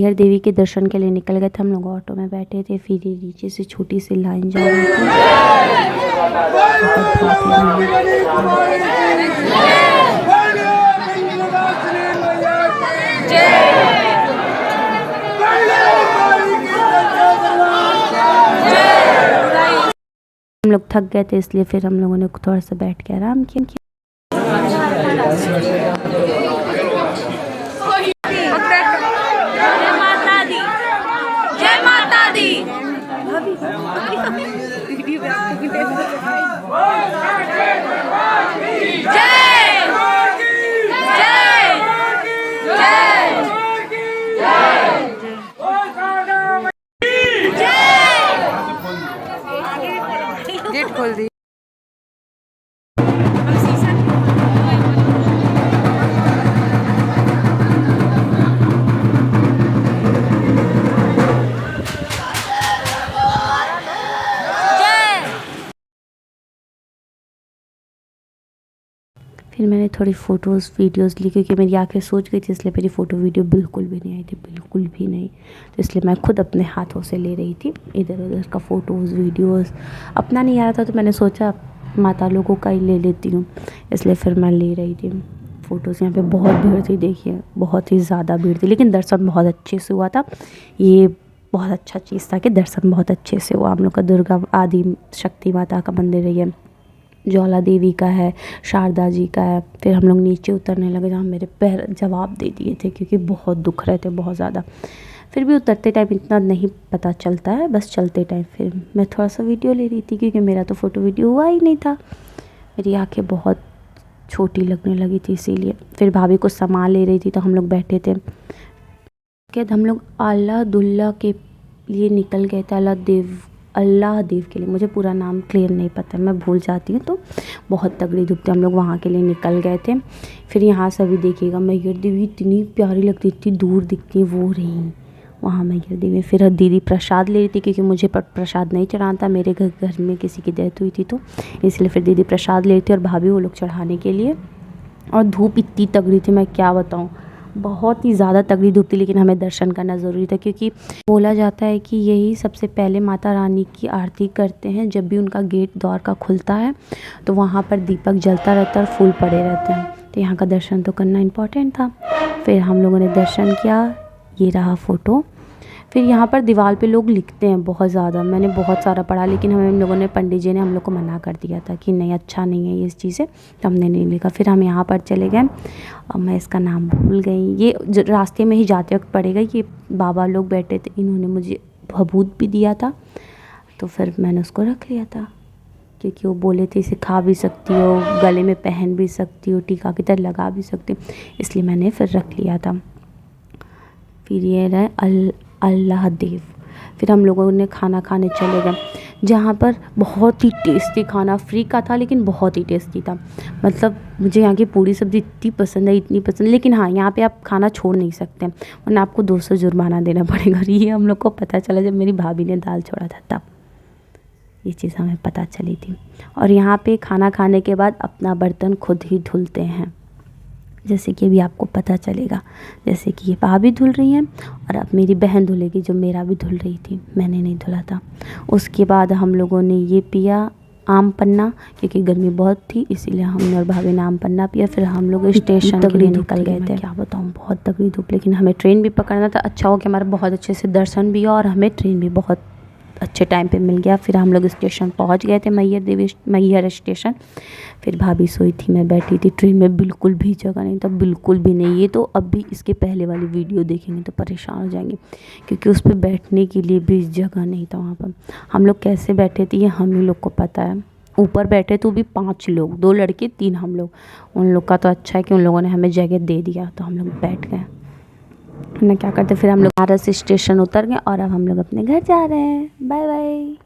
मैहर देवी के दर्शन के लिए निकल गए थे। हम लोग ऑटो में बैठे थे, फिर ये नीचे से छोटी सी लाइन जा रही थी। हम लोग थक गए थे, इसलिए फिर हम लोगों ने थोड़ा सा बैठ के आराम किया। गेट खोल दी। फिर मैंने थोड़ी फ़ोटोज़ वीडियोज़ ली, क्योंकि मेरी आंखें सोच गई थी, इसलिए मेरी फ़ोटो वीडियो बिल्कुल भी नहीं आई थी, बिल्कुल भी नहीं। तो इसलिए मैं खुद अपने हाथों से ले रही थी इधर उधर का फ़ोटोज़ वीडियोज़। अपना नहीं आ रहा था तो मैंने सोचा माता लोगों का ही ले लेती हूँ, इसलिए फिर मैं ले रही थी फ़ोटोज़। यहाँ पे बहुत भीड़ थी, देखिए बहुत ही ज़्यादा भीड़ थी, लेकिन दर्शन बहुत अच्छे से हुआ था। ये बहुत अच्छा चीज़ था कि दर्शन बहुत अच्छे से हुआ। हम लोग का दुर्गा आदि शक्ति माता का मंदिर है, ये ज्वाला देवी का है, शारदा जी का है। फिर हम लोग नीचे उतरने लगे, जहाँ मेरे पैर जवाब दे दिए थे, क्योंकि बहुत दुख रहे थे, बहुत ज़्यादा। फिर भी उतरते टाइम इतना नहीं पता चलता है, बस चलते टाइम फिर मैं थोड़ा सा वीडियो ले रही थी, क्योंकि मेरा तो फ़ोटो वीडियो हुआ ही नहीं था। मेरी आँखें बहुत छोटी लगने लगी थी, इसीलिए फिर भाभी को सामान ले रही थी, तो हम लोग बैठे थे। हम लोग अल्लाह दुल्ला के लिए निकल गए थे, अल्लाह देव के लिए। मुझे पूरा नाम क्लियर नहीं पता, मैं भूल जाती हूँ, तो बहुत तगड़ी धूप थी। हम लोग वहाँ के लिए निकल गए थे। फिर यहाँ से भी देखिएगा, मैहर देवी इतनी प्यारी लगती थी, दूर दिखती वो रही वहाँ मैहर देवी। फिर दीदी प्रसाद ले रही थी, क्योंकि मुझे प्रसाद नहीं चढ़ाना था, मेरे घर में किसी की डेथ हुई थी, तो इसलिए फिर दीदी प्रसाद ले रही थी और भाभी वो लोग चढ़ाने के लिए। और धूप इतनी तगड़ी थी, मैं क्या बताऊँ, बहुत ही ज़्यादा तगड़ी धूप थी, लेकिन हमें दर्शन करना ज़रूरी था, क्योंकि बोला जाता है कि यही सबसे पहले माता रानी की आरती करते हैं। जब भी उनका गेट द्वार का खुलता है तो वहाँ पर दीपक जलता रहता है और फूल पड़े रहते हैं, तो यहाँ का दर्शन तो करना इम्पॉर्टेंट था। फिर हम लोगों ने दर्शन किया, ये रहा फ़ोटो। फिर यहाँ पर दीवार पे लोग लिखते हैं बहुत ज़्यादा, मैंने बहुत सारा पढ़ा, लेकिन हम लोगों ने पंडित जी ने हम लोग को मना कर दिया था कि नहीं, अच्छा नहीं है ये चीज़ें, तो हमने नहीं लिखा। फिर हम यहाँ पर चले गए, और मैं इसका नाम भूल गई, ये रास्ते में ही जाते वक्त पड़ेगा। ये बाबा लोग बैठे थे, इन्होंने मुझे भभूत भी दिया था, तो फिर मैंने उसको रख लिया था, क्योंकि वो बोले थे इसे खा भी सकती हो, गले में पहन भी सकती हो, टीका की तरह लगा भी सकती हो, इसलिए मैंने फिर रख लिया था। फिर ये रहे अल्लाह देव। फिर हम लोगों ने खाना खाने चले गए, जहाँ पर बहुत ही टेस्टी खाना, फ्री का था लेकिन बहुत ही टेस्टी था। मतलब मुझे यहाँ की पूरी सब्ज़ी इतनी पसंद है, इतनी पसंद, लेकिन हाँ यहाँ पे आप खाना छोड़ नहीं सकते, वरना आपको 200 जुर्माना देना पड़ेगा। और ये हम लोग को पता चला जब मेरी भाभी ने दाल छोड़ा था, तब ये चीज़ हमें पता चली थी। और यहाँ पे खाना खाने के बाद अपना बर्तन खुद ही धुलते हैं, जैसे कि अभी आपको पता चलेगा। जैसे कि ये भाभी धुल रही हैं, और अब मेरी बहन धुलेगी, जो मेरा भी धुल रही थी, मैंने नहीं धुला था। उसके बाद हम लोगों ने ये पिया आम पन्ना, क्योंकि गर्मी बहुत थी, इसीलिए हमने और भाभी ने आम पन्ना पिया। फिर हम लोग स्टेशन के लिए निकल गए थे। क्या बताऊँ, बहुत तगड़ी धूप, लेकिन हमें ट्रेन भी पकड़ना था। अच्छा हो कि हमारा बहुत अच्छे से दर्शन भी हुआ, और हमें ट्रेन भी बहुत अच्छे टाइम पे मिल गया। फिर हम लोग स्टेशन पहुंच गए थे, मैहर स्टेशन। फिर भाभी सोई थी, मैं बैठी थी। ट्रेन में बिल्कुल भी जगह नहीं था, बिल्कुल भी नहीं। ये तो अभी इसके पहले वाली वीडियो देखेंगे तो परेशान हो जाएंगे, क्योंकि उस पर बैठने के लिए भी जगह नहीं था वहाँ पर। हम लोग कैसे बैठे थे ये हम ही लोग को पता है। ऊपर बैठे तो भी 5 लोग, 2 लड़के 3 हम लोग। उन लोग का तो अच्छा है कि उन लोगों ने हमें जगह दे दिया, तो हम लोग बैठ गए। ना क्या करते, फिर हम लोग बनारस स्टेशन उतर गए, और अब हम लोग अपने घर जा रहे हैं। Bye bye.